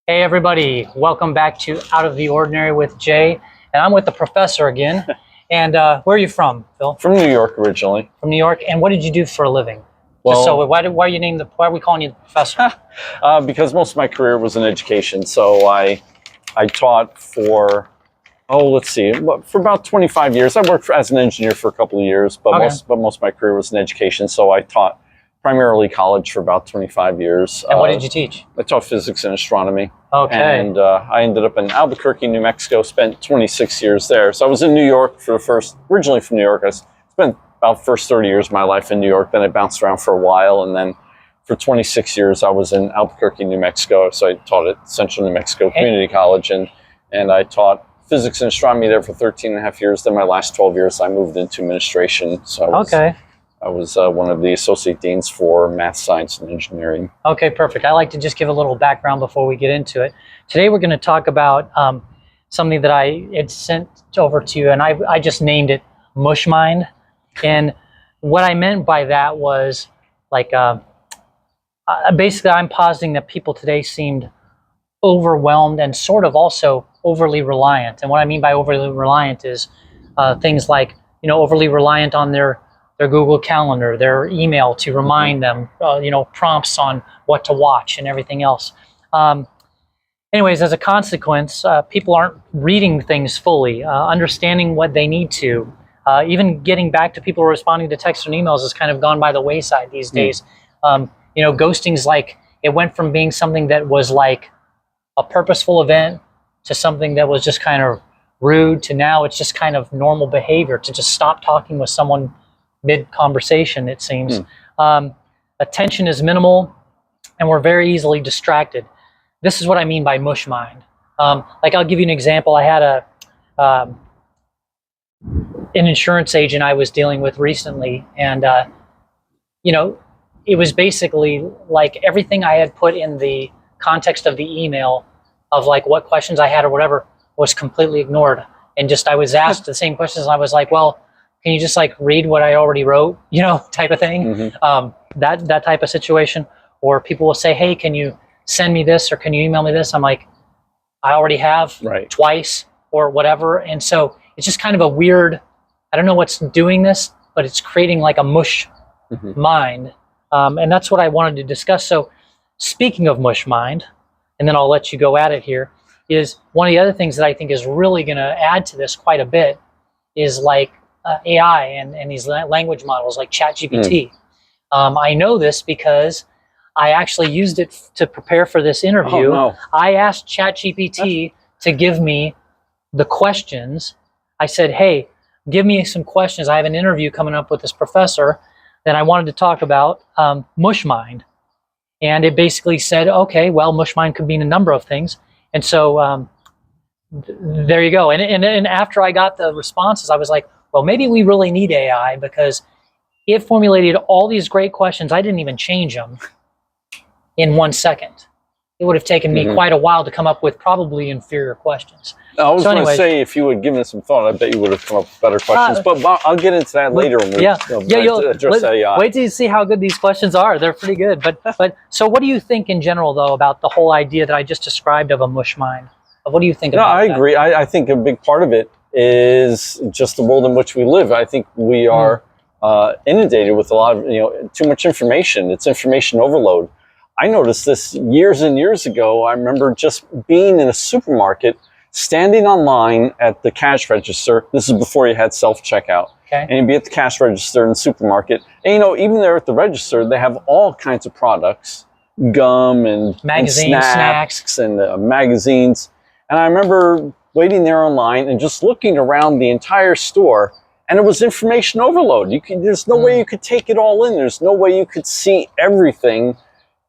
Hey everybody, welcome back to Out of the Ordinary with Jay. And I'm with the professor again. And where are you from, Phil? From New York originally. From New York. And what did you do for a living? Well, Just so why are we calling you the professor? because most of my career was in education. So I taught for for about 25 years. I worked as an engineer for a couple of years, but most of my career was in education. So I taught primarily college for about 25 years. And what did you teach? I taught physics and astronomy. Okay. And I ended up in Albuquerque, New Mexico, spent 26 years there. So I was in New York originally from New York. I spent about the first 30 years of my life in New York. Then I bounced around for a while. And then for 26 years, I was in Albuquerque, New Mexico. So I taught at Central New Mexico Community College. And I taught physics and astronomy there for 13 and a half years. Then my last 12 years, I moved into administration. So I was one of the associate deans for math, science, and engineering. Okay, perfect. I like to just give a little background before we get into it. Today we're going to talk about something that I had sent over to you, and I just named it Mush Mind. And what I meant by that was like basically I'm positing that people today seemed overwhelmed and sort of also overly reliant. And what I mean by overly reliant is things like, overly reliant on their Google Calendar, their email to remind them, prompts on what to watch and everything else. Anyways, as a consequence, people aren't reading things fully, understanding what they need to. Even getting back to people responding to texts and emails has kind of gone by the wayside these days. Ghosting's like, it went from being something that was like a purposeful event to something that was just kind of rude to now it's just kind of normal behavior to just stop talking with someone mid-conversation, it seems. Attention is minimal, and we're very easily distracted. This is what I mean by mush mind. Like, I'll give you an example. I had an insurance agent I was dealing with recently, and it was basically like everything I had put in the context of the email of like what questions I had or whatever was completely ignored. And just I was asked the same questions, and I was like, well, can you just like read what I already wrote, type of thing? Mm-hmm. That type of situation. Or people will say, hey, can you send me this or can you email me this? I'm like, I already have twice or whatever. And so it's just kind of a weird, I don't know what's doing this, but it's creating like a mush mind. And that's what I wanted to discuss. So speaking of mush mind, and then I'll let you go at it here, is one of the other things that I think is really going to add to this quite a bit is like AI and these language models like ChatGPT. I know this because I actually used it to prepare for this interview. Oh, no. I asked ChatGPT to give me the questions. I said, hey, give me some questions. I have an interview coming up with this professor that I wanted to talk about mush mind. And it basically said, okay, well, mush mind could mean a number of things. And so there you go. And after I got the responses, I was like, well, maybe we really need AI because it formulated all these great questions. I didn't even change them in 1 second. It would have taken me quite a while to come up with probably inferior questions. I was going to say, if you had given it some thought, I bet you would have come up with better questions. But I'll get into that later when we address AI. Wait till you see how good these questions are. They're pretty good. But so what do you think in general, though, about the whole idea that I just described of a mush mind? What do you think about that? No, I agree. I think a big part of it is just the world in which we live. I think we are inundated with a lot of, too much information. It's information overload. I noticed this years and years ago. I remember just being in a supermarket, standing online at the cash register. This is before you had self-checkout. Okay. And you'd be at the cash register in the supermarket. And, even there at the register, they have all kinds of products, gum and magazines, snacks, and magazines. And I remember waiting there online and just looking around the entire store, and it was information overload. There's no way you could take it all in. There's no way you could see everything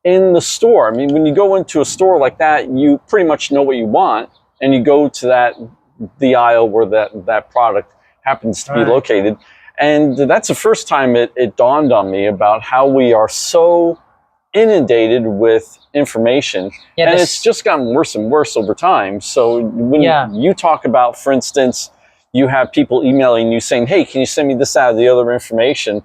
in the store. I mean, when you go into a store like that, you pretty much know what you want, and you go to the aisle where that product happens to be located. And that's the first time it dawned on me about how we are so inundated with information, and it's just gotten worse and worse over time. So when you talk about, for instance, you have people emailing you saying, hey, can you send me this, that, or the other information?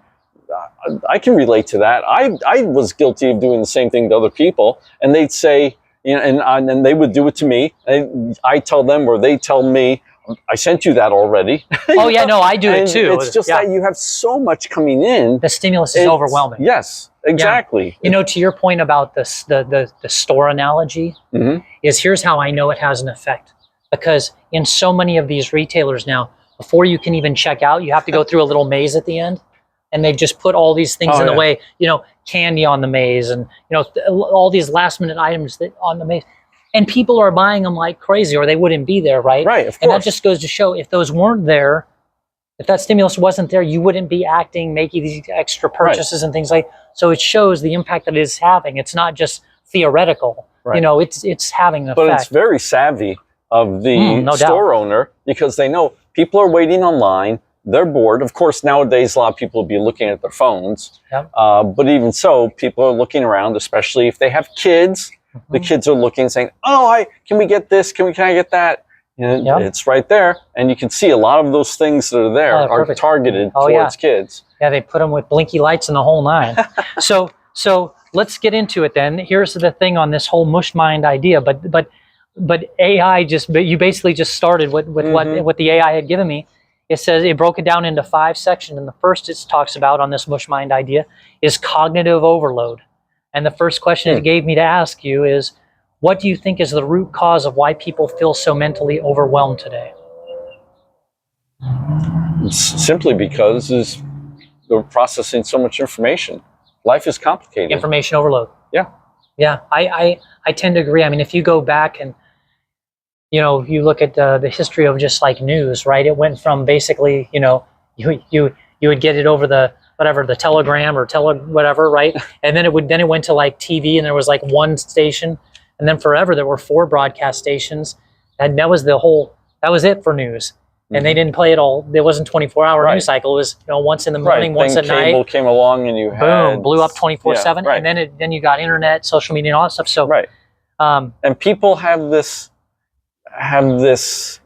I can relate to that. I was guilty of doing the same thing to other people, and they'd say, and they would do it to me. I tell them, or they tell me, I sent you that already. Oh yeah, no, I do it too. It's just that you have so much coming in. The stimulus is overwhelming. Yes, exactly. Yeah. To your point about the store analogy, is here's how I know it has an effect. Because in so many of these retailers now, before you can even check out, you have to go through a little maze at the end. And they've just put all these things in the way, candy on the maze, and all these last minute items on the maze. And people are buying them like crazy, or they wouldn't be there, right? Right, of course. And that just goes to show, if those weren't there, if that stimulus wasn't there, you wouldn't be making these extra purchases and things like. So it shows the impact that it is having. It's not just theoretical. Right. It's having an effect. But it's very savvy of the store owner, because they know people are waiting online. They're bored. Of course, nowadays, a lot of people will be looking at their phones. Yep. But even so, people are looking around, especially if they have kids. The kids are looking, saying, "Oh, can we get this? Can I get that?" And it's right there, and you can see a lot of those things that are there are targeted towards kids. Yeah, they put them with blinky lights and the whole nine. So let's get into it then. Here's the thing on this whole Mush Mind idea, but AI you basically just started with what the AI had given me. It says it broke it down into 5 sections, and the first it talks about on this Mush Mind idea is cognitive overload. And the first question it gave me to ask you is, what do you think is the root cause of why people feel so mentally overwhelmed today? It's simply because they're processing so much information. Life is complicated. Information overload. Yeah. Yeah, I tend to agree. I mean, if you go back and you look at the history of just like news, right? It went from basically, you would get it over the telegram or whatever, right? And then it went to like TV, and there was like one station, and then forever there were 4 broadcast stations, and that was it for news. And they didn't play it all. There wasn't 24-hour news cycle. It was once in the morning, once at night. Cable came along, and you had blew up 24/7, and then you got internet, social media, and all that stuff. So and people have this what's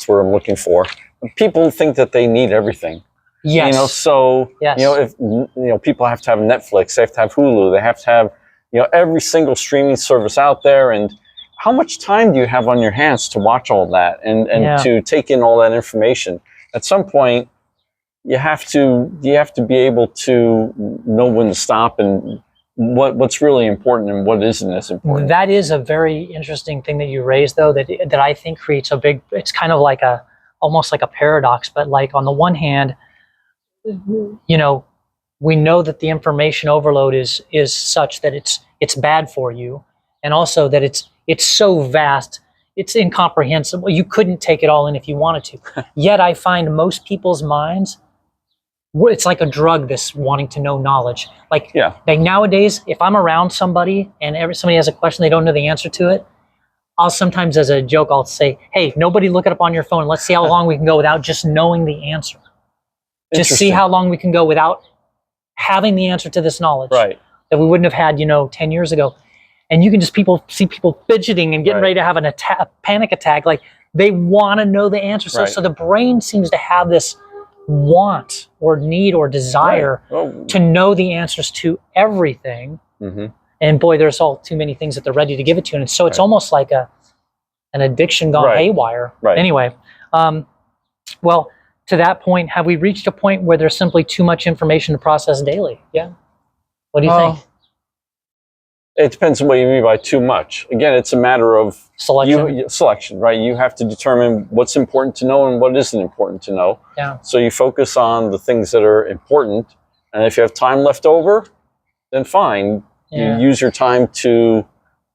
the word I'm looking for? People think that they need everything. Yes. If people have to have Netflix, they have to have Hulu, they have to have every single streaming service out there, and how much time do you have on your hands to watch all that and to take in all that information? At some point, you have to be able to know when to stop and what's really important and what isn't as important. That is a very interesting thing that you raised, though, that I think creates it's kind of like almost like a paradox. But like, on the one hand, we know that the information overload is such that it's bad for you, and also that it's so vast, it's incomprehensible. You couldn't take it all in if you wanted to. Yet I find most people's minds, it's like a drug, this wanting to know knowledge. Like nowadays, if I'm around somebody and somebody has a question, they don't know the answer to it, I'll sometimes, as a joke, I'll say, "Hey, nobody look it up on your phone. Let's see how long we can go without just knowing the answer. Just see how long we can go without having the answer to this knowledge that we wouldn't have had, 10 years ago." And you can just see people fidgeting and getting ready to have a panic attack. Like, they want to know the answer. So the brain seems to have this want or need or desire to know the answers to everything. And boy, there's all too many things that they're ready to give it to. And so it's almost like an addiction gone haywire. Anyway, well, to that point, have we reached a point where there's simply too much information to process daily? Yeah. What do you think? It depends on what you mean by too much. Again, it's a matter of selection, right? You have to determine what's important to know and what isn't important to know. Yeah. So you focus on the things that are important, and if you have time left over, then fine. You use your time to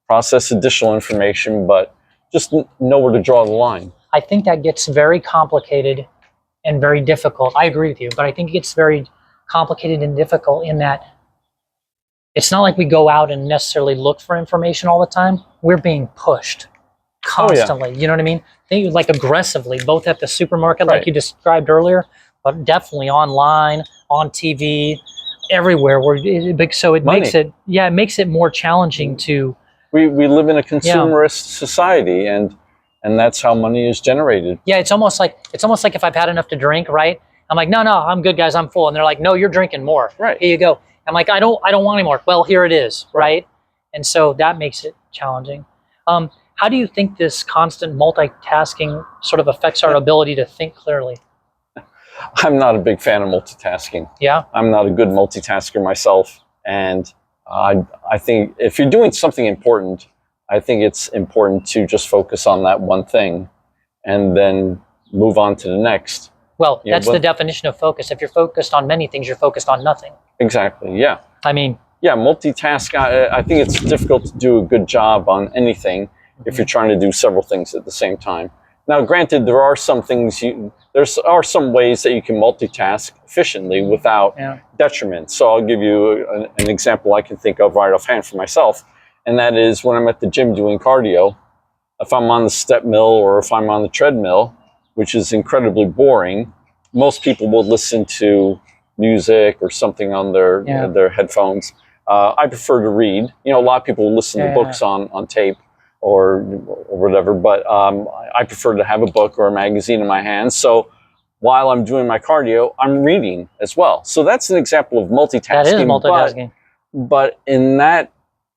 process additional information, but just know where to draw the line. I think that gets very complicated and very difficult. I agree with you, but I think it gets very complicated and difficult in that it's not like we go out and necessarily look for information all the time. We're being pushed constantly. You know what I mean? Think like aggressively, both at the supermarket, like you described earlier, but definitely online, on TV, everywhere. So it makes it more challenging to. We live in a consumerist society, and that's how money is generated. Yeah, it's almost like if I've had enough to drink, right? I'm like, no, I'm good, guys, I'm full, and they're like, no, you're drinking more. Right. Here you go. I'm like, I don't want any more. Well, here it is, right? And so that makes it challenging. How do you think this constant multitasking sort of affects our ability to think clearly? I'm not a big fan of multitasking. Yeah. I'm not a good multitasker myself. And I think if you're doing something important, I think it's important to just focus on that one thing and then move on to the next. Well, that's the definition of focus. If you're focused on many things, you're focused on nothing. Exactly, yeah. I mean, yeah, multitask, I think it's difficult to do a good job on anything if you're trying to do several things at the same time. Now, granted, there are some things, there are some ways that you can multitask efficiently without detriment. So I'll give you an example I can think of right offhand for myself, and that is when I'm at the gym doing cardio, if I'm on the step mill or if I'm on the treadmill, which is incredibly boring, most people will listen to music or something on their headphones. I prefer to read. You know, a lot of people listen to books on tape or whatever, but I prefer to have a book or a magazine in my hands. So while I'm doing my cardio, I'm reading as well. So that's an example of multitasking. That is multitasking. But in that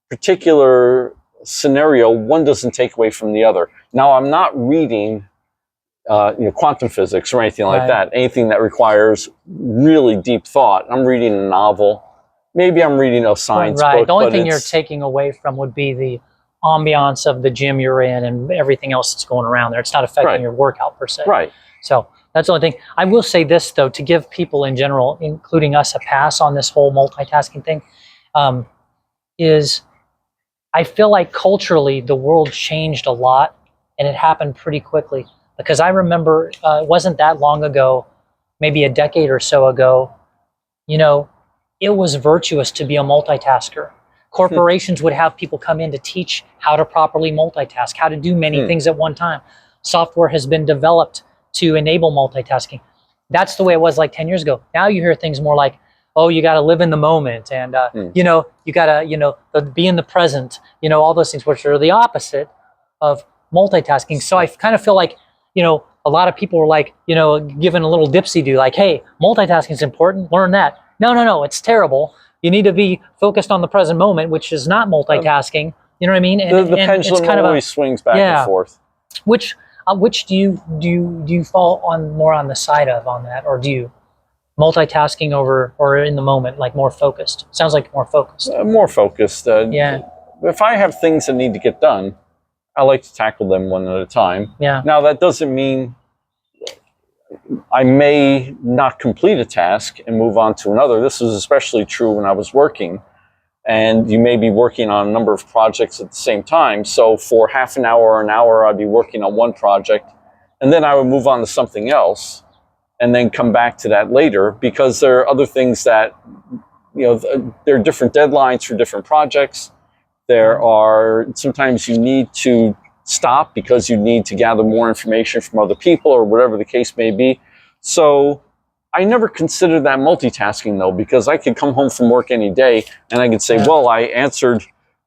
particular scenario, one doesn't take away from the other. Now, I'm not reading quantum physics or anything like that, anything that requires really deep thought. I'm reading a novel. Maybe I'm reading a science book. The only thing you're taking away from would be the ambiance of the gym you're in and everything else that's going around there. It's not affecting your workout per se. Right. So that's the only thing. I will say this, though, to give people in general, including us, a pass on this whole multitasking thing, is I feel like culturally the world changed a lot, and it happened pretty quickly. Because I remember it wasn't that long ago, maybe a decade or so ago, it was virtuous to be a multitasker. Corporations would have people come in to teach how to properly multitask, how to do many things at one time. Software has been developed to enable multitasking. That's the way it was like 10 years ago. Now you hear things more like, oh, you got to live in the moment, and you got to be in the present, all those things, which are the opposite of multitasking. So I kind of feel like, a lot of people were like, given a little dipsy-do, like, hey, multitasking is important, learn that. No, it's terrible. You need to be focused on the present moment, which is not multitasking. You know what I mean? And the pendulum kind of always swings back and forth. Which do you fall on more on the side of on that, or do you multitasking over or in the moment, like more focused? Sounds like more focused. More focused. If I have things that need to get done, I like to tackle them one at a time. Yeah. Now, that doesn't mean I may not complete a task and move on to another. This was especially true when I was working. And you may be working on a number of projects at the same time. So for half an hour or an hour, I'd be working on one project. And then I would move on to something else and then come back to that later, because there are other things that, there are different deadlines for different projects. There are, sometimes you need to stop because you need to gather more information from other people or whatever the case may be. So I never considered that multitasking, though, because I could come home from work any day and I could say, well, I answered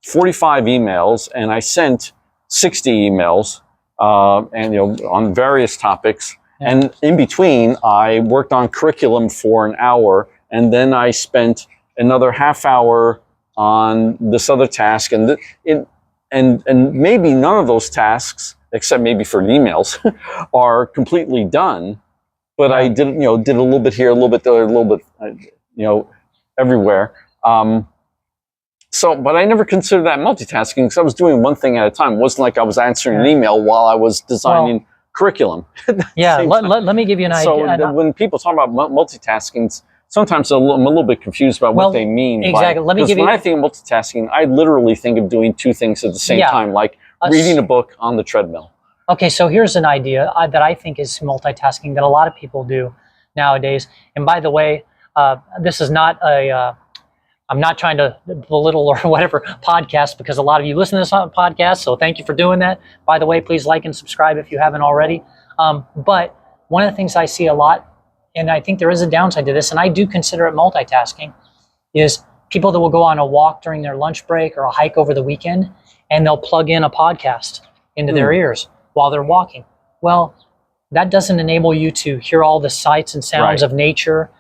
45 emails and I sent 60 emails on various topics. And in between, I worked on curriculum for an hour, and then I spent another half hour on this other task, and maybe none of those tasks, except maybe for but are completely done. But I did a little bit here, a little bit there, a little bit, everywhere. But I never considered that multitasking because I was doing one thing at a time. It wasn't like I was answering an email while I was designing curriculum. Let me give you an idea. So when people talk about multitasking, sometimes I'm a little bit confused about what they mean. Exactly. Because when I think of multitasking, I literally think of doing two things at the same time, like reading a book on the treadmill. Okay, so here's an idea that I think is multitasking that a lot of people do nowadays. And by the way, this is not I'm not trying to belittle or whatever podcast, because a lot of you listen to this podcast, so thank you for doing that. By the way, please like and subscribe if you haven't already. But one of the things I see a lot, and I think there is a downside to this, and I do consider it multitasking, is people that will go on a walk during their lunch break or a hike over the weekend, and they'll plug in a podcast into their ears while they're walking. Well, that doesn't enable you to hear all the sights and sounds of nature,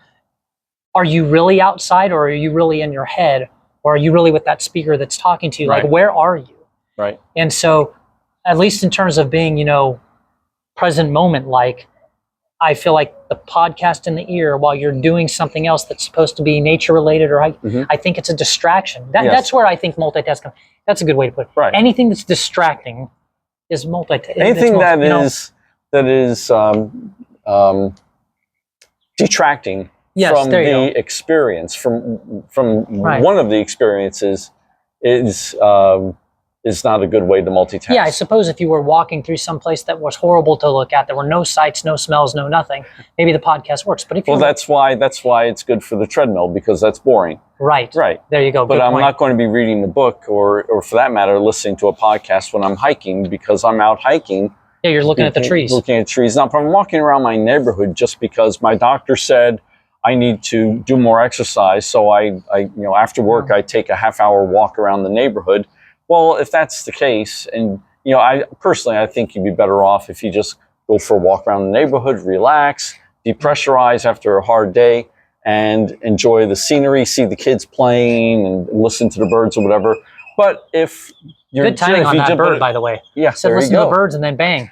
are you really outside, or are you really in your head, or are you really with that speaker that's talking to you? Right. Like, where are you? Right. And so, at least in terms of being, present moment, like, I feel like the podcast in the ear while you're doing something else that's supposed to be nature related, or I think it's a distraction. Yes. That's where I think multitasking, that's a good way to put it. Right. Anything that's distracting is multitasking. Anything that is detracting from the experience, from one of the experiences, is not a good way to multitask. Yeah, I suppose if you were walking through some place that was horrible to look at, there were no sights, no smells, no nothing, maybe the podcast works. But if that's why it's good for the treadmill, because that's boring. Right. There you go. But I'm not going to be reading a book or for that matter, listening to a podcast when I'm hiking, because I'm out hiking. Yeah, you're looking at the trees. Looking at trees. Now, if I'm walking around my neighborhood just because my doctor said I need to do more exercise, so I after work I take a half-hour walk around the neighborhood. Well, if that's the case, and I think you'd be better off if you just go for a walk around the neighborhood, relax, depressurize after a hard day, and enjoy the scenery, see the kids playing, and listen to the birds or whatever. But if you're good timing on that bird, by the way. Yeah, said listen to the birds, and then bang.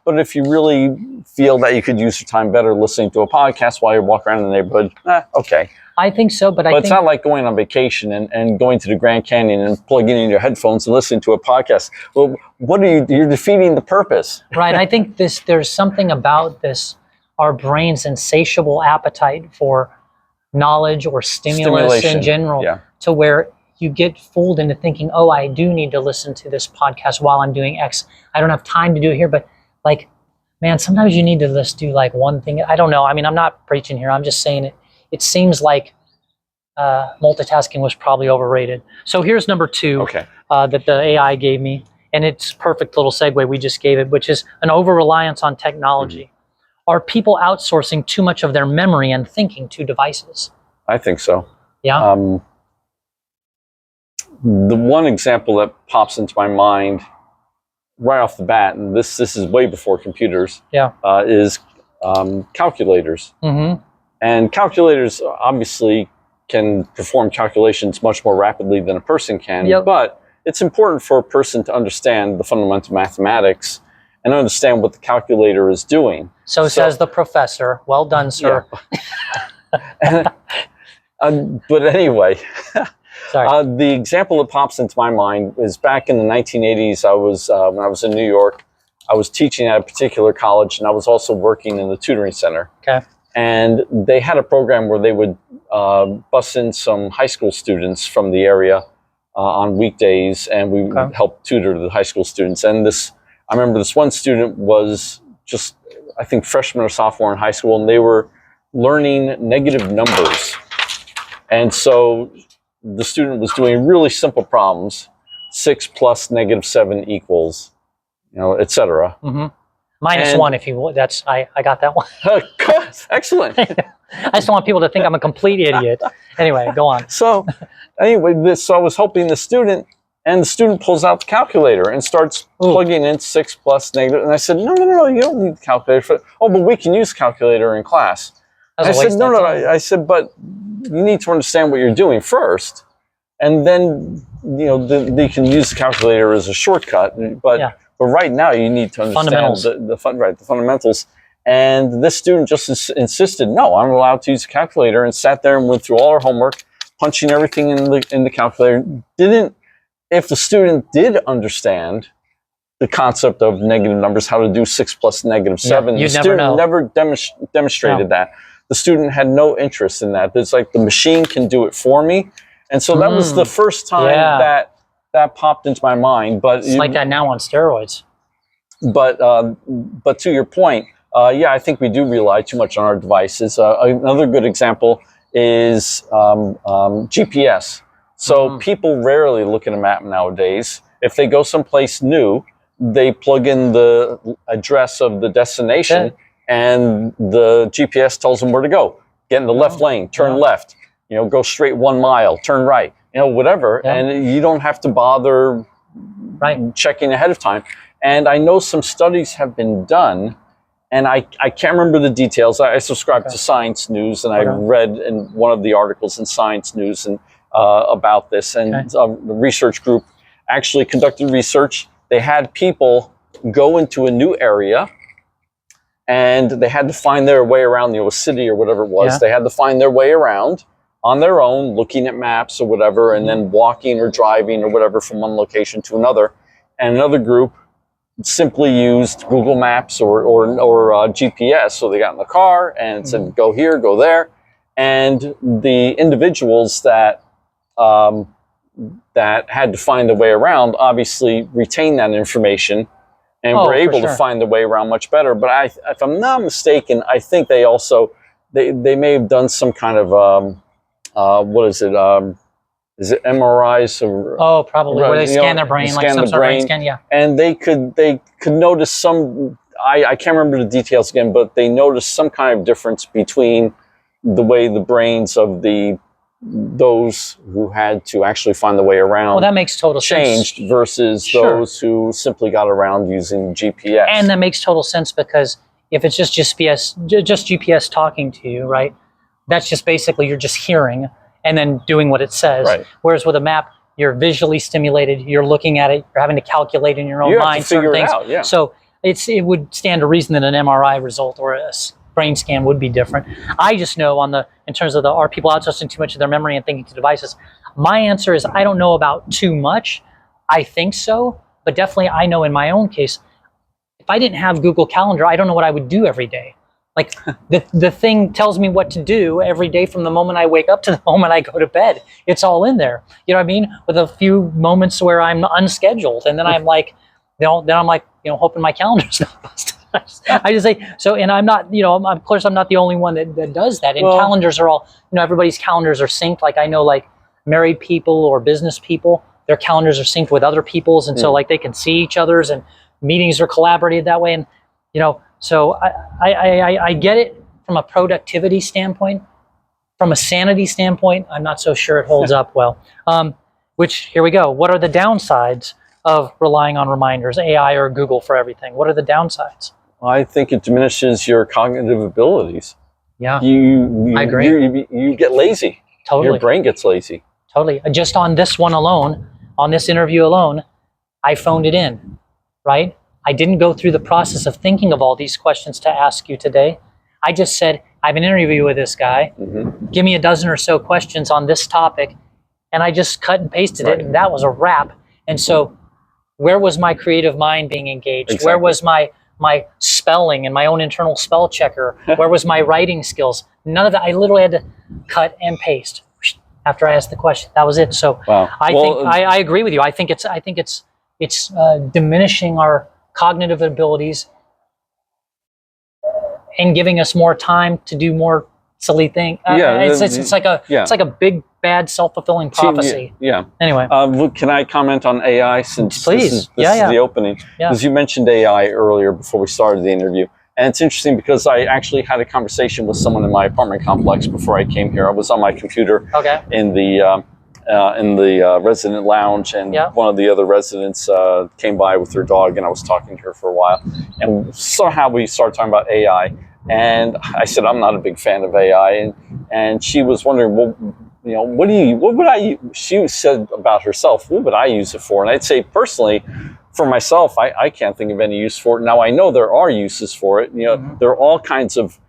But if you really feel that you could use your time better listening to a podcast while you're walking around the neighborhood, okay. I think so, but it's not like going on vacation and going to the Grand Canyon and plugging in your headphones and listening to a podcast. Well, you're defeating the purpose. Right. I think there's something about this, our brain's insatiable appetite for knowledge or stimulus in general, to where you get fooled into thinking, oh, I do need to listen to this podcast while I'm doing X. I don't have time to do it here, but like, man, sometimes you need to just do like one thing. I don't know. I mean, I'm not preaching here. I'm just saying it. It seems like multitasking was probably overrated. So here's number 2 that the AI gave me, and it's perfect little segue we just gave it, which is an over-reliance on technology. Are people outsourcing too much of their memory and thinking to devices? I think so. Yeah. The one example that pops into my mind right off the bat, and this is way before computers, is calculators. And calculators obviously can perform calculations much more rapidly than a person can, but it's important for a person to understand the fundamental mathematics and understand what the calculator is doing. So says the professor. Well done, sir. Yeah. But anyway, the example that pops into my mind is back in the 1980s. When I was in New York, I was teaching at a particular college, and I was also working in the tutoring center. Okay. And they had a program where they would bus in some high school students from the area on weekdays, and we would help tutor the high school students. And I remember this one student was just, I think, freshman or sophomore in high school, and they were learning negative numbers. And so the student was doing really simple problems: 6 plus -7 equals, etc. -1 if you would. I got that one. Excellent. I just don't want people to think I'm a complete idiot. Anyway, go on. So anyway, so I was helping the student, and the student pulls out the calculator and starts plugging in 6 plus negative. And I said, no, you don't need the calculator for. Oh, but we can use calculator in class. I said, no. I said, but you need to understand what you're doing first, and then they can use the calculator as a shortcut. But right now, you need to understand the fundamentals. And this student just insisted, no, I'm allowed to use the calculator, and sat there and went through all her homework, punching everything in the calculator. If the student did understand the concept of negative numbers, how to do 6 plus -7, the student never demonstrated that. The student had no interest in that. It's like the machine can do it for me. And so that was the first time that popped into my mind. But it's like that now on steroids. But to your point, I think we do rely too much on our devices. Another good example is GPS. So people rarely look at a map nowadays. If they go someplace new, they plug in the address of the destination, and the GPS tells them where to go. Get in the left lane, turn left, go straight 1 mile, turn right, whatever. And you don't have to bother checking ahead of time. And I know some studies have been done, and I can't remember the details. I subscribe to Science News, and I read in one of the articles in Science News and about this. And the research group actually conducted research. They had people go into a new area, and they had to find their way around, a city or whatever it was. They had to find their way around on their own, looking at maps or whatever, and then walking or driving or whatever from one location to another. And another group simply used Google Maps or GPS. So they got in the car and said, go here, go there. And the individuals that had to find their way around obviously retained that information and were able to find their way around much better. But if I'm not mistaken, I think they also, they may have done some kind of, what is it? Is it MRIs? Or, probably, where they scan their brain, like some sort of brain scan, And they could notice some, I can't remember the details again, but they noticed some kind of difference between the way the brains of those who had to actually find the way around. Well, that makes total sense. Changed versus those who simply got around using GPS. And that makes total sense, because if it's just GPS talking to you, right? That's just basically, you're just hearing and then doing what it says. Right. Whereas with a map, you're visually stimulated, you're looking at it, you're having to calculate in your own mind certain things. It out, So it would stand to reason that an MRI result or a brain scan would be different. I just know in terms of are people outsourcing too much of their memory and thinking to devices? My answer is, I don't know about too much. I think so, but definitely I know in my own case, if I didn't have Google Calendar, I don't know what I would do every day. Like the thing tells me what to do every day from the moment I wake up to the moment I go to bed. It's all in there. You know what I mean? With a few moments where I'm unscheduled, and then I'm like, hoping my calendar's not busted. I just say so, and I'm not, of course I'm not the only one that does that. And calendars are all, everybody's calendars are synced. Like I know, like married people or business people, their calendars are synced with other people's, and so like they can see each other's, and meetings are collaborated that way. And so I get it from a productivity standpoint. From a sanity standpoint, I'm not so sure it holds up well. Which, here we go. What are the downsides of relying on reminders, AI or Google for everything? What are the downsides? Well, I think it diminishes your cognitive abilities. Yeah, I agree. You get lazy. Totally. Your brain gets lazy. Totally. Just on this one alone, on this interview alone, I phoned it in, right? I didn't go through the process of thinking of all these questions to ask you today. I just said, I have an interview with this guy. Give me a dozen or so questions on this topic. And I just cut and pasted it, and that was a wrap. And so where was my creative mind being engaged? Exactly. Where was my spelling and my own internal spell checker? Where was my writing skills? None of that. I literally had to cut and paste after I asked the question. That was it. So I agree with you. I think it's diminishing our cognitive abilities and giving us more time to do more silly things. It's like a big bad self-fulfilling prophecy. Anyway, can I comment on AI, since please? This is the opening? Because you mentioned AI earlier before we started the interview, and it's interesting because I actually had a conversation with someone in my apartment complex before I came here. I was on my computer in the resident lounge, and one of the other residents came by with her dog, and I was talking to her for a while, and somehow we started talking about AI, and I said I'm not a big fan of AI, and she was wondering, well, she said about herself, what would I use it for? And I'd say personally, for myself, I can't think of any use for it. Now I know there are uses for it. There are all kinds of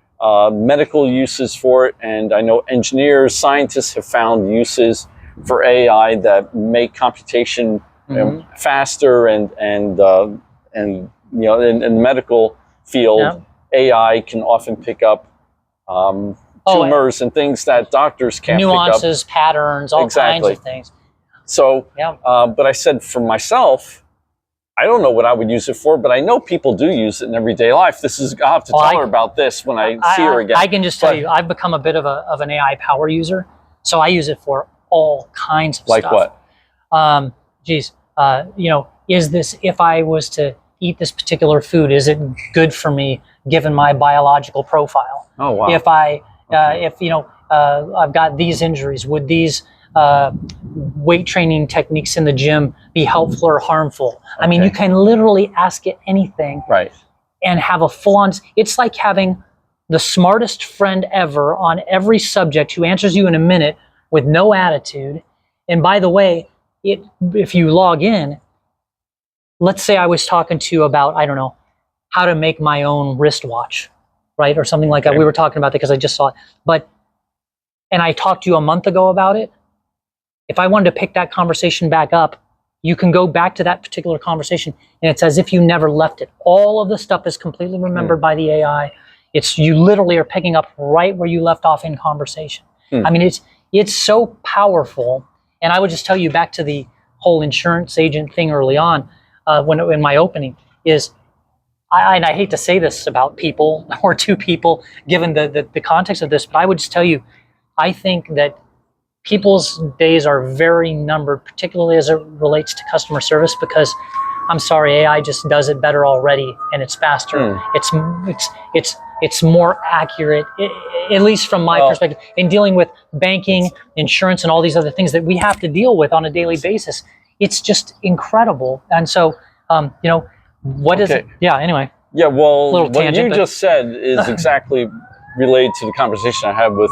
medical uses for it, and I know engineers, scientists have found uses for AI that make computation faster, and in the medical field, AI can often pick up tumors and things that doctors can't pick up. Nuances, patterns, all kinds of things. So, but I said for myself, I don't know what I would use it for, but I know people do use it in everyday life. I'll have to tell her about this when I see her again. I can just tell you, I've become a bit of an AI power user, so I use it for all kinds of stuff. Like what? Is this, if I was to eat this particular food, is it good for me given my biological profile? Oh, wow. If I've got these injuries, would these weight training techniques in the gym be helpful or harmful? I mean, you can literally ask it anything. Right. and have a full-on, it's like having the smartest friend ever on every subject who answers you in a minute with no attitude. And by the way, if you log in, let's say I was talking to you about, I don't know, how to make my own wristwatch, right? Or something like that. We were talking about that because I just saw it. And I talked to you a month ago about it. If I wanted to pick that conversation back up, you can go back to that particular conversation and it's as if you never left it. All of the stuff is completely remembered by the AI. You literally are picking up right where you left off in conversation. I mean, it's so powerful. And I would just tell you back to the whole insurance agent thing early on, in my opening is, and I hate to say this about people or two people, given the context of this, but I would just tell you, I think that people's days are very numbered, particularly as it relates to customer service, because I'm sorry, AI just does it better already, and it's faster. It's more accurate, at least from my perspective, in dealing with banking, insurance, and all these other things that we have to deal with on a daily basis. It's just incredible. And so, what is it? Yeah, anyway. Yeah, well, what you just said is exactly related to the conversation I had with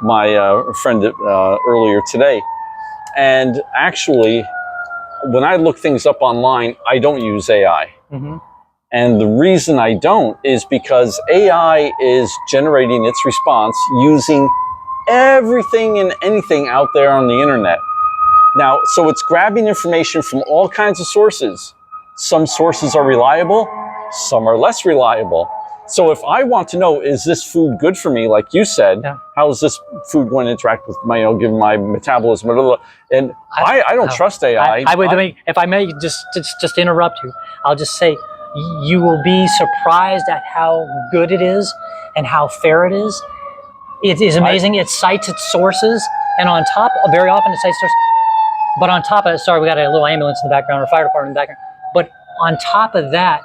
my friend earlier today. And actually, when I look things up online, I don't use AI. And the reason I don't is because AI is generating its response using everything and anything out there on the internet. Now, so it's grabbing information from all kinds of sources. Some sources are reliable, some are less reliable. So if I want to know, is this food good for me, like you said, how is this food going to interact with my, given my metabolism, blah, blah, blah. And I don't trust AI. If I may just interrupt you, I'll just say, you will be surprised at how good it is and how fair it is. It is amazing. It cites its sources, and on top, very often it cites sources. But on top of it, sorry, we got a little ambulance in the background or fire department in the background. But on top of that,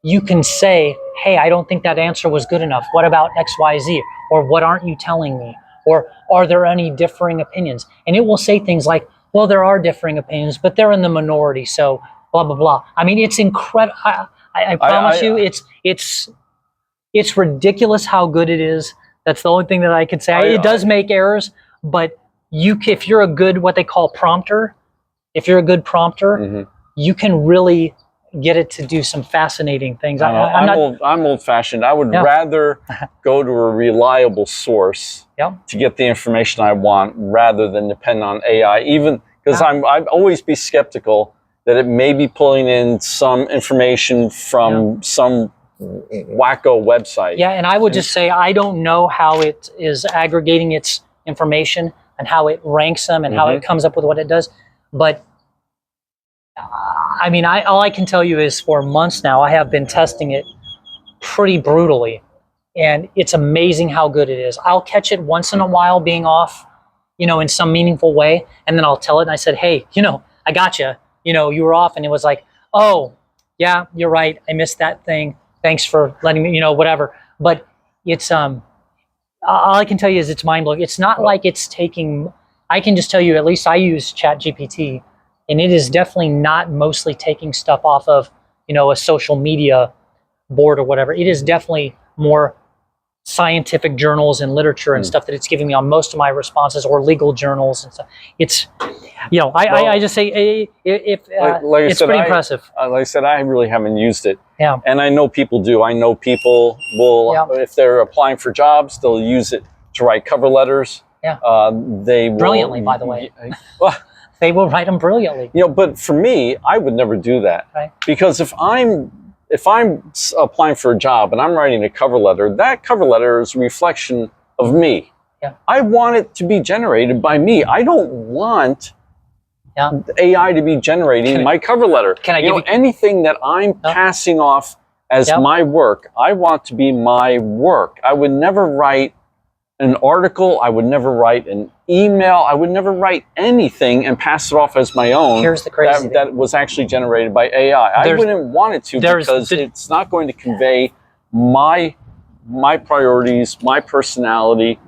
you can say, hey, I don't think that answer was good enough. What about X, Y, Z? Or what aren't you telling me? Or are there any differing opinions? And it will say things like, well, there are differing opinions, but they're in the minority, so blah, blah, blah. I mean, it's incredible. I promise you, it's ridiculous how good it is. That's the only thing that I can say. It does make errors, but if you're a good, what they call prompter, you can really get it to do some fascinating things. I'm old-fashioned. I would rather go to a reliable source to get the information I want rather than depend on AI, even because I'd always be skeptical that it may be pulling in some information from some wacko website. Yeah, and I would just say, I don't know how it is aggregating its information and how it ranks them and how it comes up with what it does. But I mean, all I can tell you is for months now, I have been testing it pretty brutally, and it's amazing how good it is. I'll catch it once in a while being off, in some meaningful way, and then I'll tell it, and I said, hey, I got you. You were off, and it was like, oh, yeah, you're right. I missed that thing. Thanks for letting me, whatever. But it's, all I can tell you is it's mind-blowing. It's not like it's taking, I can just tell you, at least I use ChatGPT, and it is definitely not mostly taking stuff off of, a social media board or whatever. It is definitely more scientific journals and literature and stuff that it's giving me on most of my responses, or legal journals and stuff. It's, I just say, it's pretty impressive. Like I said, I really haven't used it. Yeah. And I know people do. I know people will, if they're applying for jobs, they'll use it to write cover letters. Yeah. They will, brilliantly, by the way. They will write them brilliantly. But for me, I would never do that. Right. Because if I'm applying for a job and I'm writing a cover letter, that cover letter is a reflection of me. Yeah. I want it to be generated by me. I don't want AI to be generating my cover letter. Can I give you anything that I'm passing off as my work? I want to be my work. I would never write an article. I would never write an email. I would never write anything and pass it off as my own. Here's the crazy thing. That was actually generated by AI. I wouldn't want it to, because it's not going to convey my priorities, my personality.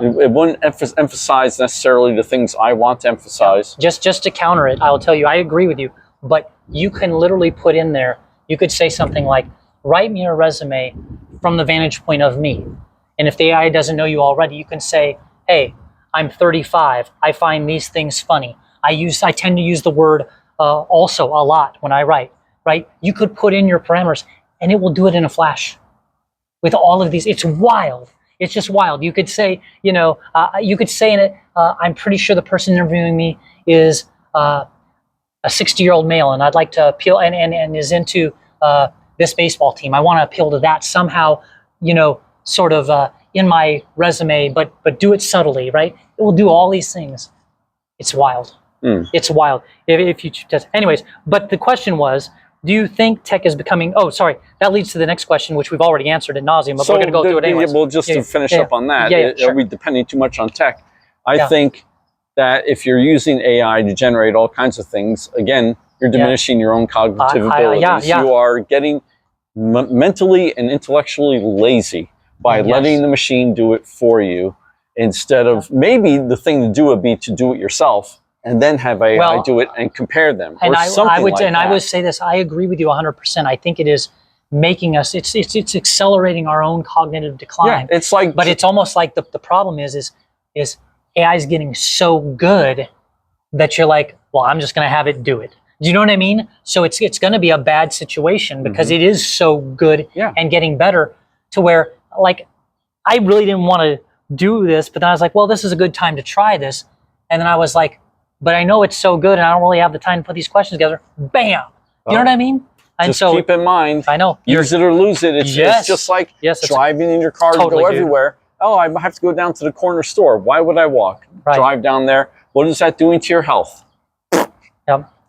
It wouldn't emphasize necessarily the things I want to emphasize. Just to counter it, I'll tell you, I agree with you, but you can literally put in there, you could say something like, write me a resume from the vantage point of me. And if the AI doesn't know you already, you can say, hey, I'm 35. I find these things funny. I tend to use the word also a lot when I write, right? You could put in your parameters and it will do it in a flash with all of these. It's wild. It's just wild. You could say, you could say in it, I'm pretty sure the person interviewing me is a 60-year-old male, and I'd like to appeal and is into this baseball team. I want to appeal to that somehow, sort of in my resume, but do it subtly, right? It will do all these things. It's wild. It's wild. If you just, anyways, but the question was, do you think tech is becoming, oh, sorry, that leads to the next question, which we've already answered ad nauseum, but we're going to go through it anyways. Well, just to finish up on that, sure. Are we depending too much on tech? I think that if you're using AI to generate all kinds of things, again, you're diminishing your own cognitive abilities. You are getting mentally and intellectually lazy by letting the machine do it for you, instead of maybe the thing to do would be to do it yourself and then have AI do it and compare them, and or something like that. I would say this, I agree with you 100%. I think it is making us, it's accelerating our own cognitive decline. Yeah, it's like, but it's almost like the problem is AI is getting so good that you're like, well, I'm just going to have it do it. Do you know what I mean? So it's going to be a bad situation because it is so good and getting better to where, like, I really didn't want to do this, but then I was like, well, this is a good time to try this. And then I was like, but I know it's so good and I don't really have the time to put these questions together. Bam! You know what I mean? And just so keep in mind, I know, use it or lose it. It's just like driving in your car to go everywhere. Oh, I have to go down to the corner store. Why would I walk? Drive down there. What is that doing to your health?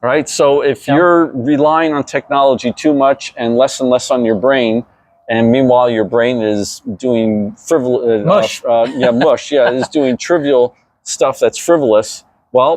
Right? So if you're relying on technology too much and less on your brain, and meanwhile your brain is doing frivolous, is doing trivial stuff that's frivolous, well,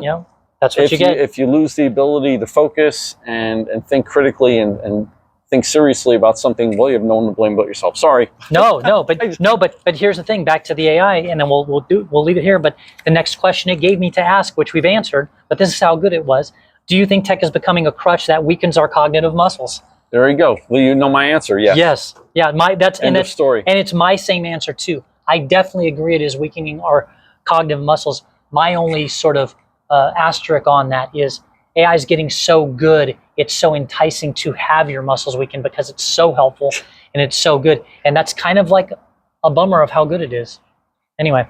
that's what you get. If you lose the ability to focus and think critically and think seriously about something, well, you have no one to blame but yourself. Sorry. But here's the thing. Back to the AI, and then we'll leave it here. But the next question it gave me to ask, which we've answered, but this is how good it was. Do you think tech is becoming a crutch that weakens our cognitive muscles? There you go. Well, you know my answer. Yes. Yes. Yeah. That's end of story. And it's my same answer too. I definitely agree. It is weakening our cognitive muscles. My only sort of asterisk on that is AI is getting so good. It's so enticing to have your muscles weakened because it's so helpful and it's so good. And that's kind of like a bummer of how good it is. Anyway,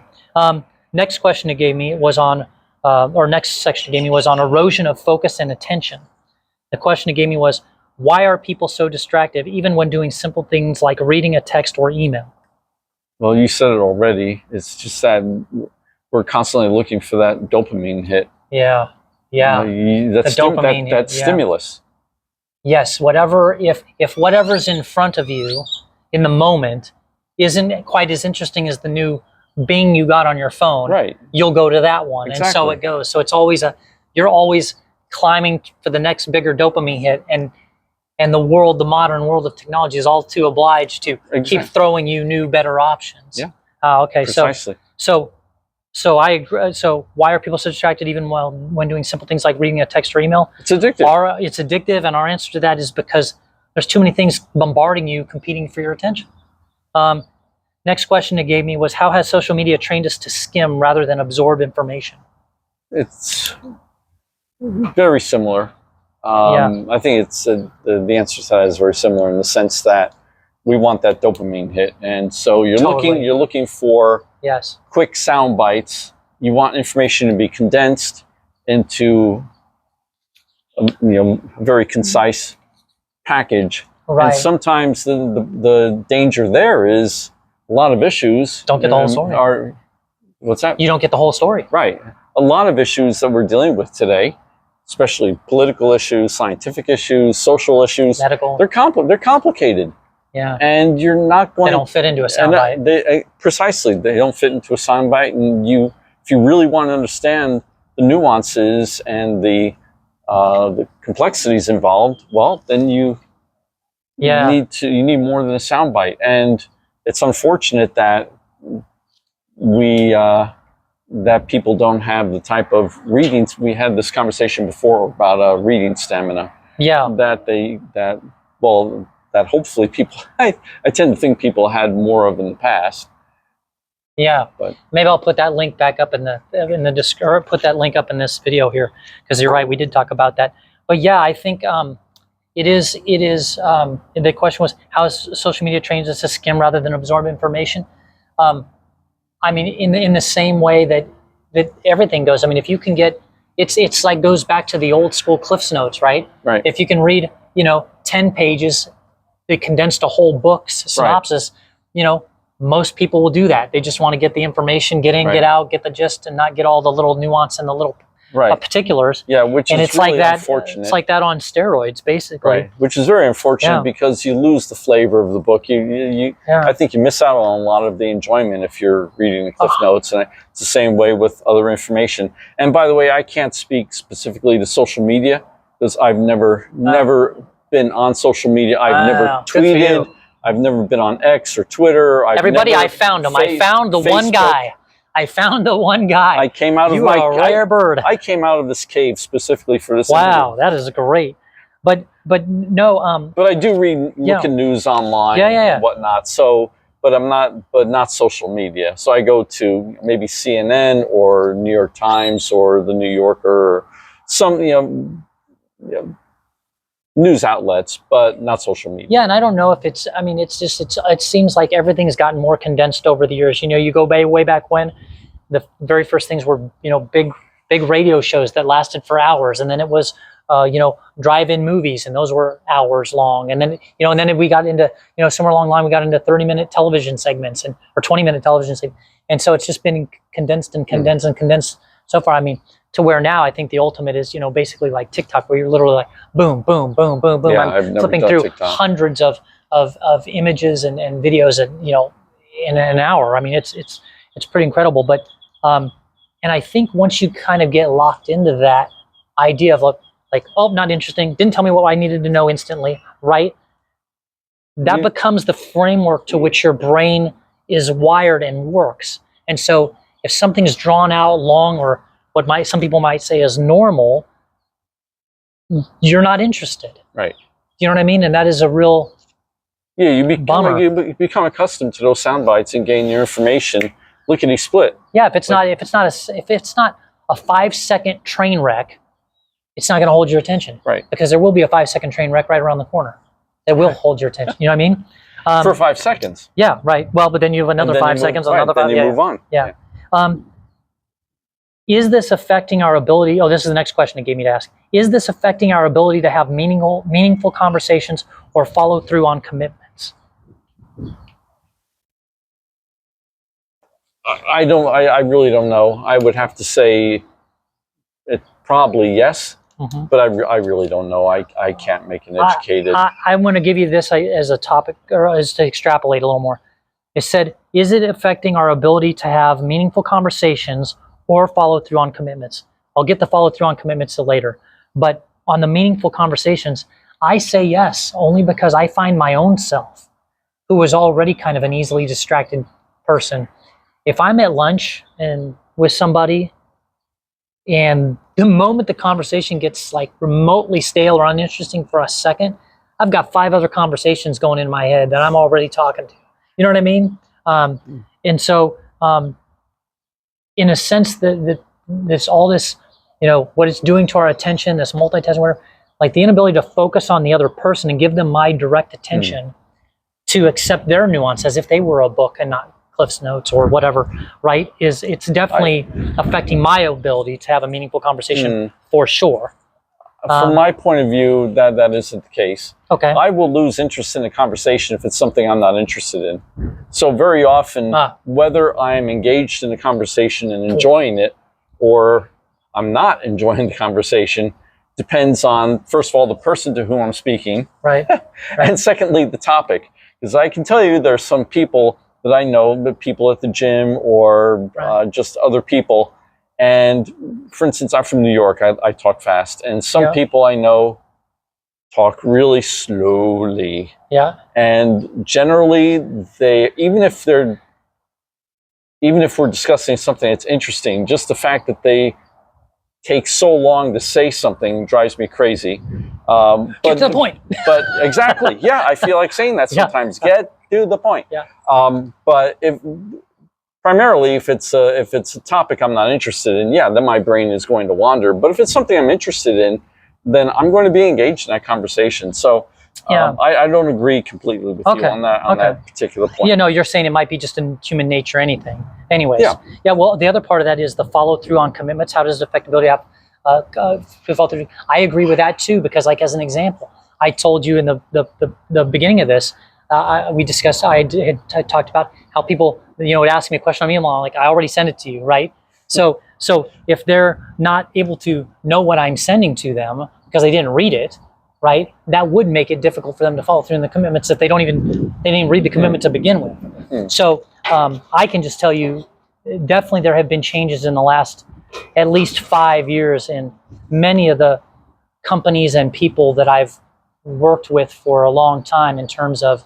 next question it gave me was on, or next section it gave me was on erosion of focus and attention. The question it gave me was, why are people so distracted even when doing simple things like reading a text or email? Well, you said it already. It's just that we're constantly looking for that dopamine hit. Yeah. That stimulus. Yes, if whatever's in front of you in the moment isn't quite as interesting as the new Bing you got on your phone, right, you'll go to that one. Exactly. And so it goes. So it's always you're always climbing for the next bigger dopamine hit, and the modern world of technology is all too obliged to keep throwing you new, better options. Yeah. Okay. Precisely. So I agree. So why are people so distracted even when doing simple things like reading a text or email? It's addictive. It's addictive, and our answer to that is because there's too many things bombarding you, competing for your attention. Next question it gave me was, how has social media trained us to skim rather than absorb information? It's very similar. I think it's the answer to that is very similar in the sense that we want that dopamine hit, and so you're looking for quick sound bites. You want information to be condensed into a very concise package. Right. And sometimes the danger there is a lot of issues don't get the whole story. What's that? You don't get the whole story. Right. A lot of issues that we're dealing with today, especially political issues, scientific issues, social issues, medical, they're complicated. Yeah. And you're not going. They don't fit into a soundbite. Precisely, they don't fit into a soundbite. And if you really want to understand the nuances and the complexities involved, well, then you need more than a soundbite. And it's unfortunate that that people don't have the type of readings. We had this conversation before about reading stamina. Yeah. That that hopefully people, I tend to think people had more of in the past. Yeah, But maybe I'll put that link back up or put that link up in this video here, because you're right, we did talk about that. But yeah, I think it is. The question was, how is social media trained us to skim rather than absorb information? I mean, in the same way that everything goes. I mean, if you can get, it's like goes back to the old school Cliff's Notes, right? Right. If you can read, 10 pages, they condensed a whole book's synopsis, most people will do that. They just want to get the information, get in, get out, get the gist, and not get all the little nuance and the little particulars. Yeah, which and is it's really like that. unfortunate. It's like that on steroids, basically. Right, which is very unfortunate because you lose the flavor of the book. I think you miss out on a lot of the enjoyment if you're reading the Cliff Notes, and it's the same way with other information. And by the way, I can't speak specifically to social media because I've never been on social media. I've never tweeted. I've never been on X or Twitter. I found him. I found the one guy. I found the one guy. I came out of you are a rare bird. I came out of this cave specifically for this. Wow, interview. That is great. But no. But I do look at news online and whatnot. So, but not social media. So I go to maybe CNN or New York Times or the New Yorker or some news outlets, but not social media. Yeah, and I don't know if it's. I mean, it seems like everything's gotten more condensed over the years. You go way back when the very first things were big radio shows that lasted for hours, and then it was drive-in movies, and those were hours long, and then and then we got into somewhere along the line we got into 30-minute television segments or 20-minute television segments, and so it's just been condensed and condensed and condensed so far. I mean, to where now I think the ultimate is, basically like TikTok, where you're literally like boom, boom, boom, boom, boom. Yeah, I'm flipping through TikTok. Hundreds of images and videos in an hour. I mean, it's pretty incredible. But and I think once you kind of get locked into that idea of like, oh, not interesting, didn't tell me what I needed to know instantly, right? That becomes the framework to which your brain is wired and works. And so if something's drawn out long or what some people might say is normal, you're not interested. Right. You know what I mean? And that is a real you bummer. You become accustomed to those sound bites and gain your information lickety split. Yeah, if it's not a 5-second train wreck, it's not going to hold your attention. Right. Because there will be a 5-second train wreck right around the corner that will hold your attention. You know what I mean? For 5 seconds. Yeah, right. Well, but then you have another 5 seconds, another 5. Then you move on. Yeah. Is this affecting our ability? Oh, this is the next question it gave me to ask. Is this affecting our ability to have meaningful conversations or follow through on commitments? I really don't know. I would have to say it probably yes, but I really don't know. I can't make an educated. I want to give you this as a topic, or as to extrapolate a little more. It said, is it affecting our ability to have meaningful conversations or follow through on commitments? I'll get the follow through on commitments later. But on the meaningful conversations, I say yes, only because I find my own self, who is already kind of an easily distracted person. If I'm at lunch and with somebody, and the moment the conversation gets like remotely stale or uninteresting for a second, I've got 5 other conversations going in my head that I'm already talking to. You know what I mean? And so, in a sense, that all this, what it's doing to our attention, this multitasking, whatever, like the inability to focus on the other person and give them my direct attention to accept their nuance as if they were a book and not Cliff's Notes or whatever, right? It's definitely affecting my ability to have a meaningful conversation for sure. From my point of view, that isn't the case. Okay. I will lose interest in a conversation if it's something I'm not interested in. So very often, whether I'm engaged in a conversation and enjoying it, or I'm not enjoying the conversation, depends on, first of all, the person to whom I'm speaking. Right. And secondly, the topic. Because I can tell you there's some people that I know, the people at the gym or just other people. And for instance, I'm from New York. I talk fast. And some people I know talk really slowly. Yeah. And generally, even if we're discussing something that's interesting, just the fact that they take so long to say something drives me crazy. Get to the point. But exactly, yeah, I feel like saying that sometimes. Yeah. Get to the point. Yeah. But primarily, if it's a topic I'm not interested in, yeah, then my brain is going to wander. But if it's something I'm interested in, then I'm going to be engaged in that conversation. So I don't agree completely with you on that particular point. Yeah, no, you're saying it might be just in human nature, anything. Anyways, yeah. Well, the other part of that is the follow through on commitments. How does it affect ability to have follow through? I agree with that too, because like as an example, I told you in the beginning of this, we discussed. I talked about how people would ask me a question on email, like I already sent it to you, right? So if they're not able to know what I'm sending to them because they didn't read it, right, that would make it difficult for them to follow through in the commitments if they didn't even read the commitment to begin with. So I can just tell you, definitely there have been changes in the last at least 5 years in many of the companies and people that I've worked with for a long time in terms of,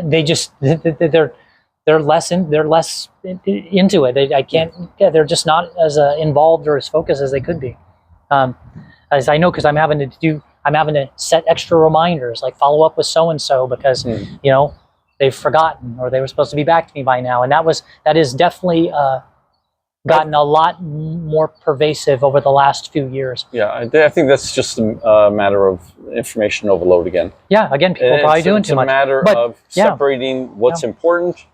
they just they're less into it. They're just not as involved or as focused as they could be. As I know, because I'm having to set extra reminders, like follow up with so and so because they've forgotten or they were supposed to be back to me by now, and that is definitely gotten a lot more pervasive over the last few years. Yeah, I think that's just a matter of information overload again. Yeah, again, people probably doing too much. It's a matter of separating what's important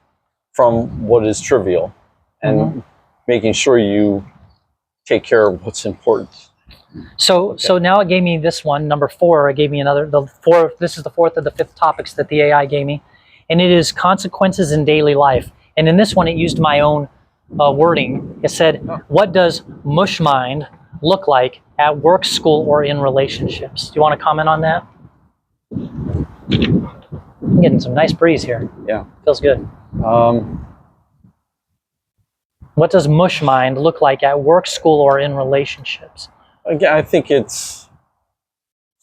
from what is trivial, and making sure you take care of what's important. So now it gave me this one, number 4. It gave me this is the 4th of the 5th topics that the AI gave me, and it is consequences in daily life. And in this one, it used my own wording. It said, "What does Mush Mind look like at work, school, or in relationships?" Do you want to comment on that? I'm getting some nice breeze here. Yeah, feels good. What does Mush Mind look like at work, school, or in relationships? Again, I think it's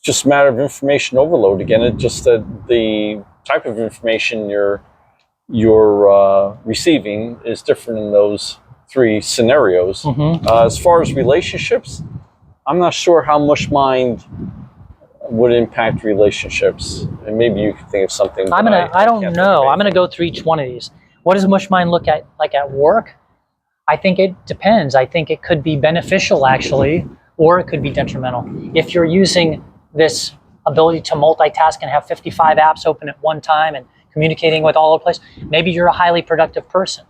just a matter of information overload. Again, it's just that the type of information you're receiving is different in those 3 scenarios. As far as relationships, I'm not sure how Mush Mind would impact relationships, and maybe you could think of something. I don't know. I'm gonna go through each one of these. What does Mush Mind look at like at work? I think it depends. I think it could be beneficial actually, or it could be detrimental. If you're using this ability to multitask and have 55 apps open at one time and communicating with all over the place, maybe you're a highly productive person.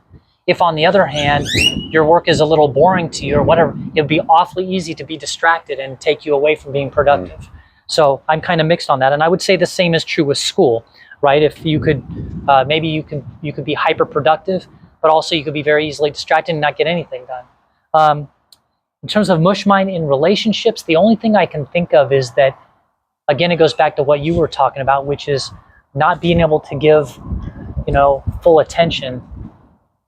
If on the other hand, your work is a little boring to you or whatever, it'd be awfully easy to be distracted and take you away from being productive. So I'm kind of mixed on that. And I would say the same is true with school, right? If you could, maybe you could be hyper productive, but also you could be very easily distracted and not get anything done. In terms of Mush Mind in relationships, the only thing I can think of is that, again, it goes back to what you were talking about, which is not being able to give, full attention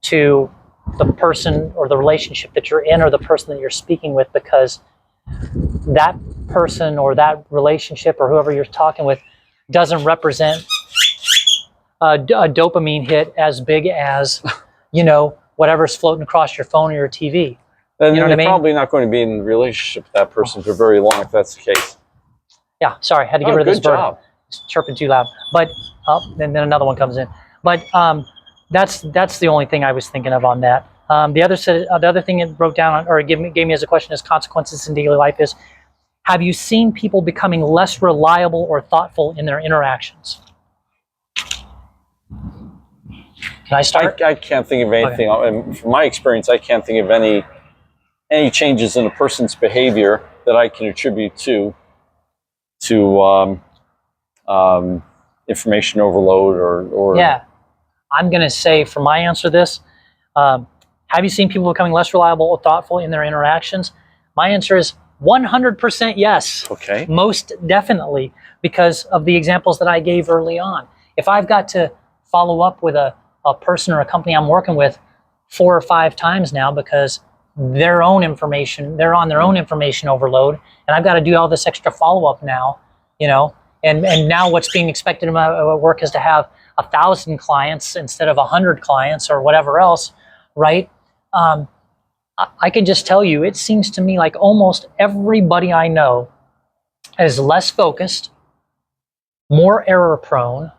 to the person or the relationship that you're in or the person that you're speaking with, because that person or that relationship or whoever you're talking with doesn't represent a dopamine hit as big as, whatever's floating across your phone or your TV. Then you're probably not going to be in a relationship with that person for very long if that's the case. Yeah, sorry, had to get rid of this bird. Job. It's chirping too loud. But then another one comes in. But that's the only thing I was thinking of on that. The other thing it wrote down or gave me as a question is consequences in daily life is, have you seen people becoming less reliable or thoughtful in their interactions? Can I start? I can't think of anything. Okay. From my experience, I can't think of any changes in a person's behavior that I can attribute to information overload or yeah. I'm going to say for my answer to this, have you seen people becoming less reliable or thoughtful in their interactions? My answer is 100% yes. Okay. Most definitely, because of the examples that I gave early on. If I've got to follow up with a person or a company I'm working with 4 or 5 times now because they're on their own information overload, and I've got to do all this extra follow-up now, and now what's being expected of my work is to have 1,000 clients instead of 100 clients or whatever else, right? I can just tell you, it seems to me like almost everybody I know is less focused, more error prone,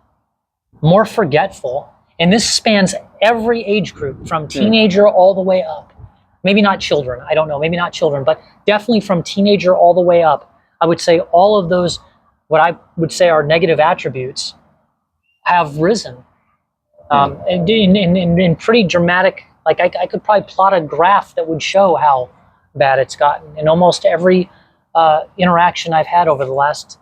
more forgetful. And this spans every age group from teenager all the way up. Maybe not children, I don't know, maybe not children, but definitely from teenager all the way up. I would say all of those, what I would say are negative attributes, have risen. In pretty dramatic, like I could probably plot a graph that would show how bad it's gotten in almost every interaction I've had over the last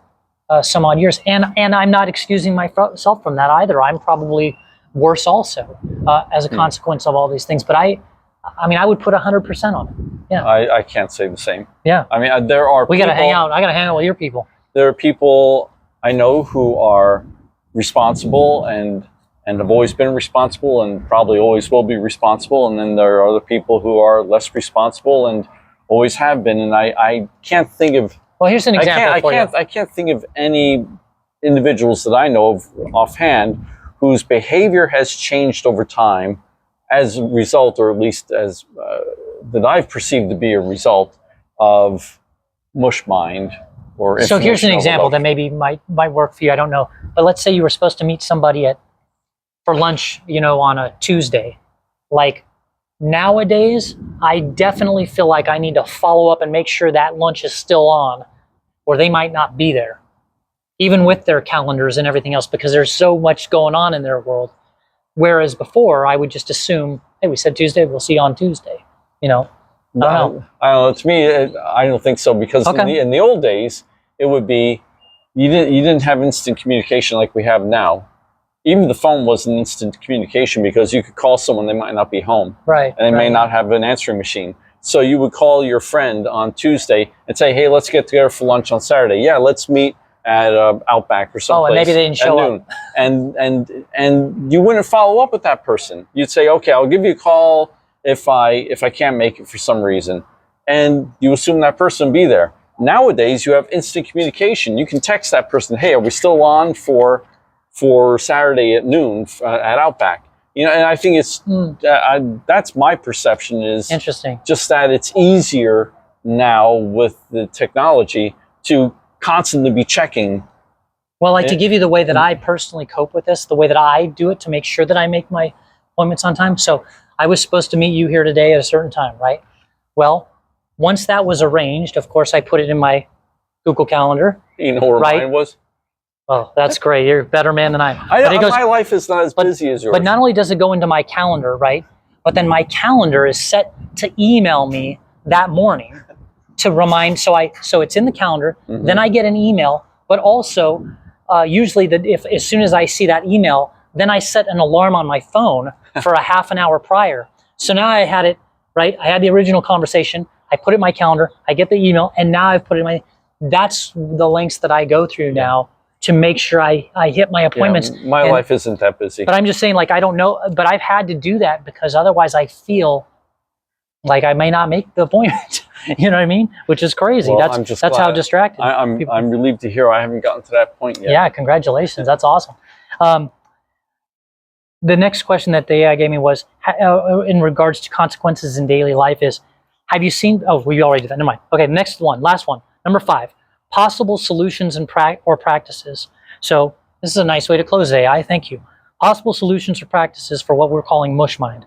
some odd years. And I'm not excusing myself from that either. I'm probably worse also as a consequence of all these things. But I mean, I would put 100% on it. Yeah. I can't say the same. Yeah. I mean, there are We got to hang out. I got to hang out with your people. There are people I know who are responsible and have always been responsible and probably always will be responsible. And then there are other people who are less responsible and always have been. And I can't think of... Well, here's an example I can't think of any individuals that I know of offhand whose behavior has changed over time as a result, or at least as that I've perceived to be a result of Mush Mind. So here's an example that maybe might work for you. I don't know, but let's say you were supposed to meet somebody for lunch, on a Tuesday. Like nowadays, I definitely feel like I need to follow up and make sure that lunch is still on, or they might not be there, even with their calendars and everything else, because there's so much going on in their world. Whereas before, I would just assume, hey, we said Tuesday, we'll see you on Tuesday. I don't know. I don't know. To me, I don't think so, because in the old days, it would be you didn't have instant communication like we have now. Even the phone wasn't instant communication, because you could call someone, they might not be home, right? And they may not have an answering machine. So you would call your friend on Tuesday and say, "Hey, let's get together for lunch on Saturday. Yeah, let's meet at Outback or something." Oh, and maybe they didn't show up. And you wouldn't follow up with that person. You'd say, "Okay, I'll give you a call if I can't make it for some reason," and you assume that person will be there. Nowadays, you have instant communication. You can text that person, "Hey, are we still on for Saturday at noon at Outback?" And I think it's that's my perception, is interesting. Just that it's easier now with the technology to constantly be checking. Well, to give you the way that I personally cope with this, the way that I do it to make sure that I make my appointments on time. So I was supposed to meet you here today at a certain time, right? Well, once that was arranged, of course, I put it in my Google Calendar. You know where mine was? Oh, that's great. You're a better man than I am. My life is not as busy as yours. But not only does it go into my calendar, right? But then my calendar is set to email me that morning to remind. So it's in the calendar. Mm-hmm. Then I get an email. But also, usually, as soon as I see that email, then I set an alarm on my phone for a half an hour prior. So now I had it, right? I had the original conversation. I put it in my calendar. I get the email, and now I've put it in my. That's the lengths that I go through now to make sure I hit my appointments. Yeah, my life isn't that busy. But I'm just saying, I don't know, but I've had to do that because otherwise I feel like I may not make the appointment. You know what I mean? Which is crazy. Well, that's how distracted. I'm relieved to hear I haven't gotten to that point yet. Yeah, congratulations. That's awesome. The next question that they gave me was, in regards to consequences in daily life, is, have you seen, we already did that, never mind. Okay, last one, number 5. Possible solutions or practices. So this is a nice way to close AI. Thank you. Possible solutions or practices for what we're calling Mush Mind.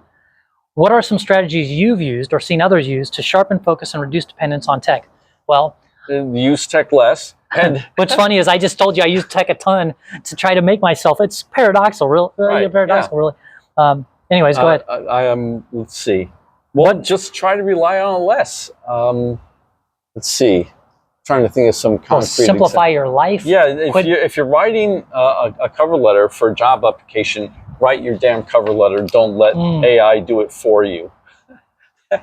What are some strategies you've used or seen others use to sharpen focus and reduce dependence on tech? Well, use tech less. What's funny is I just told you I use tech a ton to try to make myself. It's paradoxical, really. Anyways, go ahead. Let's see. Well, just try to rely on it less. Let's see. Trying to think of some concrete simplify your life. Yeah, if you're writing a cover letter for a job application, write your damn cover letter. Don't let AI do it for you.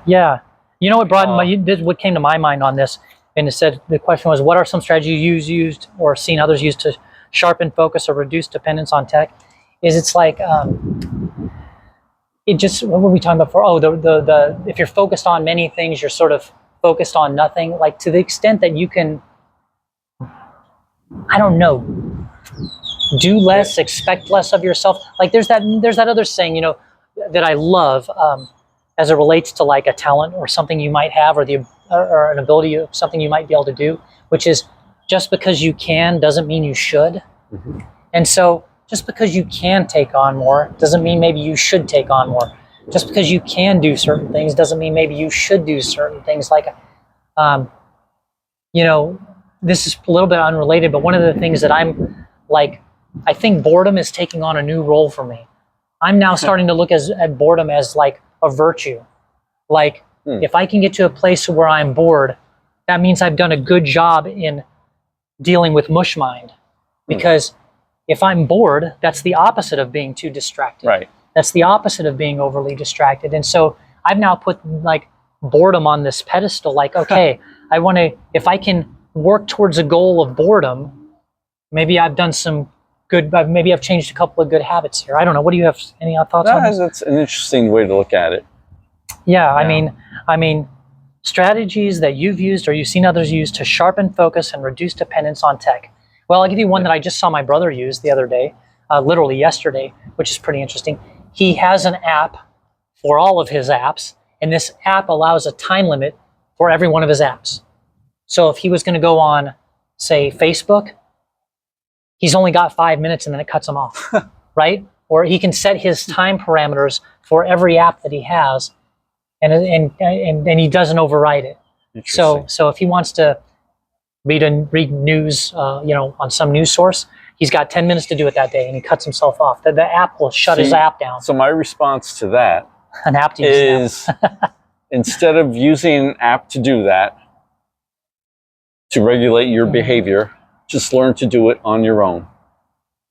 Yeah, you know what what came to my mind on this, and it said the question was, what are some strategies you used or seen others use to sharpen focus or reduce dependence on tech? It's like it just, what were we talking about before? Oh, the if you're focused on many things, you're sort of focused on nothing. Like, to the extent that you can, I don't know, do less, expect less of yourself. Like there's that other saying, that I love, as it relates to like a talent or something you might have, or an ability of something you might be able to do, which is just because you can doesn't mean you should. Mm-hmm. And so just because you can take on more doesn't mean maybe you should take on more. Just because you can do certain things doesn't mean maybe you should do certain things. Like, you know, this is a little bit unrelated, but one of the things that I'm like, I think boredom is taking on a new role for me. I'm now starting to look at boredom as like a virtue. Like, if I can get to a place where I'm bored, that means I've done a good job in dealing with mush mind. Because if I'm bored, that's the opposite of being too distracted. Right. That's the opposite of being overly distracted. And so I've now put like boredom on this pedestal. Like, okay, I want to, if I can work towards a goal of boredom, maybe I've done some good, maybe I've changed a couple of good habits here. I don't know. What do you have? Any thoughts on this? That's an interesting way to look at it. Yeah, I mean, strategies that you've used or you've seen others use to sharpen focus and reduce dependence on tech. Well, I'll give you one that I just saw my brother use the other day, literally yesterday, which is pretty interesting. He has an app for all of his apps, and this app allows a time limit for every one of his apps. So if he was going to go on, say, Facebook, he's only got 5 minutes and then it cuts him off, right? Or he can set his time parameters for every app that he has, and he doesn't override it. So if he wants to read news, on some news source, he's got 10 minutes to do it that day, and he cuts himself off. The app will shut his app down. So my response to that an app to is instead of using an app to do that, to regulate your behavior, just learn to do it on your own.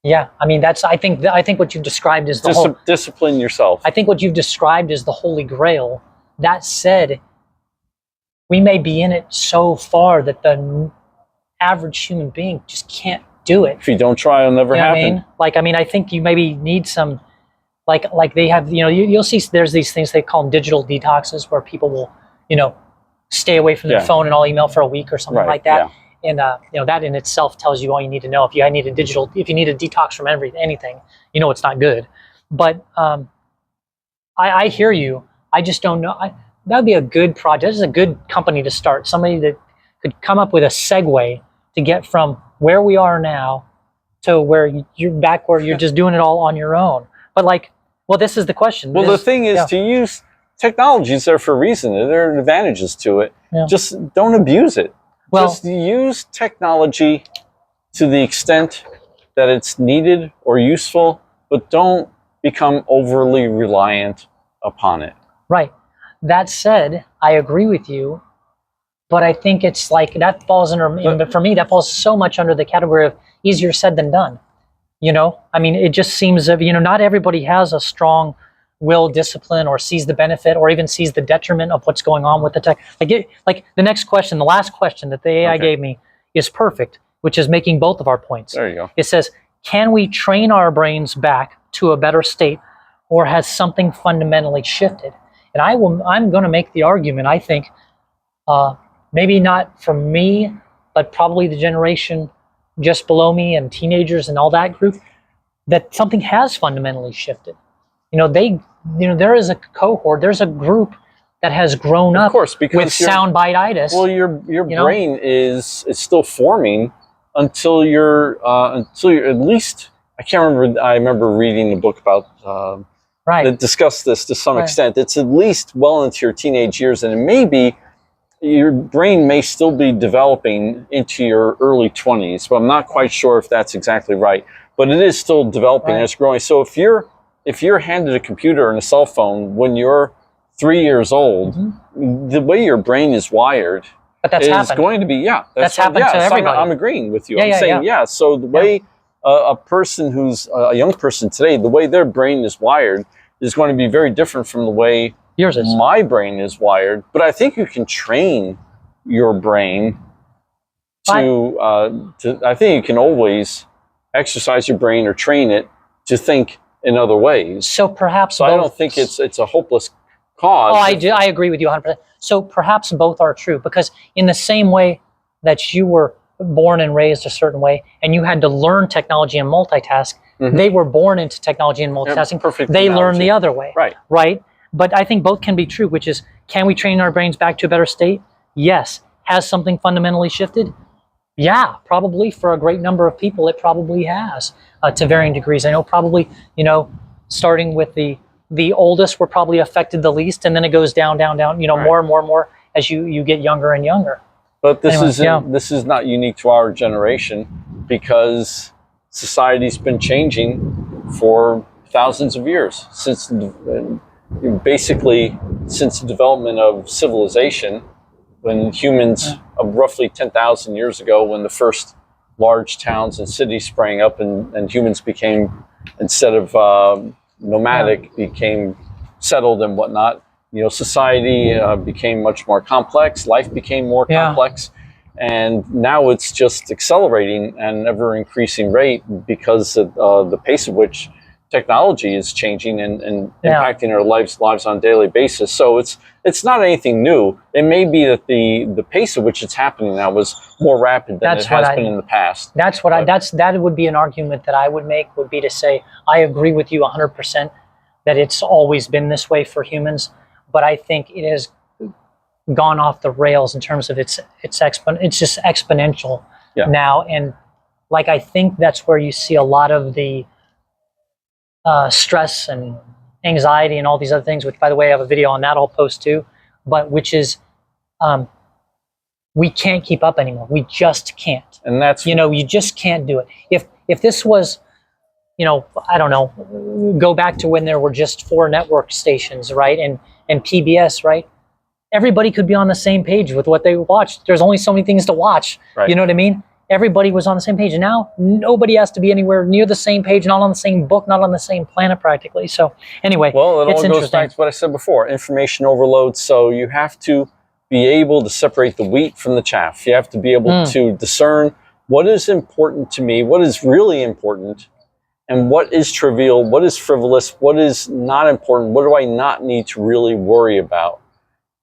Yeah, I mean I think what you've described is the discipline yourself. I think what you've described is the Holy Grail. That said, we may be in it so far that the average human being just can't do it. If you don't try, it'll never happen. I mean, I think you maybe need some, like they have, you'll see there's these things they call them digital detoxes where people will, stay away from their phone and all email for a week or something like that. Yeah. And that in itself tells you all you need to know. If you need a detox from anything, it's not good. But I hear you. I just don't know. That would be a good project. This is a good company to start. Somebody that could come up with a segue to get from where we are now to where you're back where you're just doing it all on your own. But this is the question. Well, the thing is to use technology is there for a reason. There are advantages to it. Yeah. Just don't abuse it. Well, just use technology to the extent that it's needed or useful, but don't become overly reliant upon it. Right. That said, I agree with you, but I think it's like that falls but for me, that falls so much under the category of easier said than done. I mean, it just seems not everybody has a strong will, discipline, or sees the benefit, or even sees the detriment of what's going on with the tech. Like the next question, the last question that the AI gave me is perfect, which is making both of our points. There you go. It says, can we train our brains back to a better state, or has something fundamentally shifted? And I'm going to make the argument, I think, maybe not from me, but probably the generation just below me and teenagers and all that group, that something has fundamentally shifted. There is a cohort, there's a group that has grown up with soundbite-itis. Well, your brain is still forming until you're at least, I remember reading a book about that discussed this to some extent. It's at least well into your teenage years, and it may be your brain may still be developing into your early 20s, but I'm not quite sure if that's exactly right. But it is still developing and it's growing. So if you're handed a computer and a cell phone when you're 3 years old, the way your brain is wired is going to be that's happened to everybody. I'm agreeing with you. I'm saying so the way a person who's a young person today, the way their brain is wired is going to be very different from the way yours is. My brain is wired. But I think you can train your brain to I think you can always exercise your brain or train it to think in other ways. So perhaps I don't think it's a hopeless cause. Oh, I agree with you 100%. So perhaps both are true, because in the same way that you were born and raised a certain way and you had to learn technology and multitask, they were born into technology and multitasking. Perfect they analogy. learned the other way. Right? But I think both can be true, which is, can we train our brains back to a better state? Yes. Has something fundamentally shifted? Yeah, probably for a great number of people, it probably has to varying degrees. I know probably, you know, starting with the oldest were probably affected the least, and then it goes down, down, down, you know, more and more and more as you get younger and younger. But this is not unique to our generation, because society's been changing for thousands of years, since basically since the development of civilization, when humans, roughly 10,000 years ago, when the first large towns and cities sprang up, and humans became, instead of nomadic, became settled and whatnot. You know, society became much more complex. Life became more complex, and now it's just accelerating at an ever increasing rate, because of the pace at which technology is changing and impacting our lives on a daily basis. So it's not anything new. It may be that the pace at which it's happening now is more rapid than it has been in the past. That's what that would be an argument that I would make, would be to say, I agree with you 100% that it's always been this way for humans, but I think it has gone off the rails in terms of it's just exponential now. And like, I think that's where you see a lot of the stress and anxiety and all these other things, which, by the way, I have a video on that I'll post too, but which is we can't keep up anymore. We just can't. And that's, you know, you just can't do it. If this was, you know, I don't know, go back to when there were just 4 network stations, right? And PBS, right? Everybody could be on the same page with what they watched. There's only so many things to watch. Right. You know what I mean? Everybody was on the same page. And now nobody has to be anywhere near the same page, not on the same book, not on the same planet practically. So anyway, well, it all goes back to what I said before, information overload. So you have to be able to separate the wheat from the chaff. You have to be able to discern what is important to me, what is really important, and what is trivial, what is frivolous, what is not important, what do I not need to really worry about.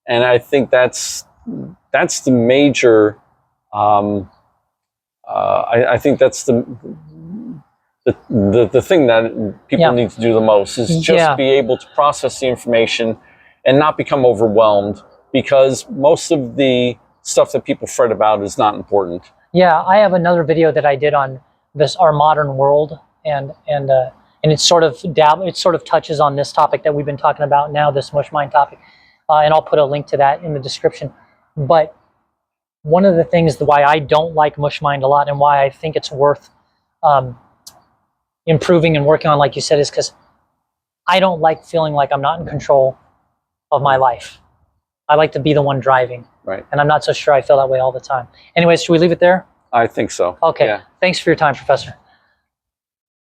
And I think that's the major, I think that's the thing that people need to do the most, is just be able to process the information and not become overwhelmed, because most of the stuff that people fret about is not important. Yeah, I have another video that I did on our modern world, and it sort of touches on this topic that we've been talking about now, this Mush Mind topic, and I'll put a link to that in the description. But one of the things why I don't like Mush Mind a lot, and why I think it's worth improving and working on, like you said, is because I don't like feeling like I'm not in control of my life. I like to be the one driving. Right. And I'm not so sure I feel that way all the time. Anyways, should we leave it there? I think so. Okay. Yeah. Thanks for your time, Professor.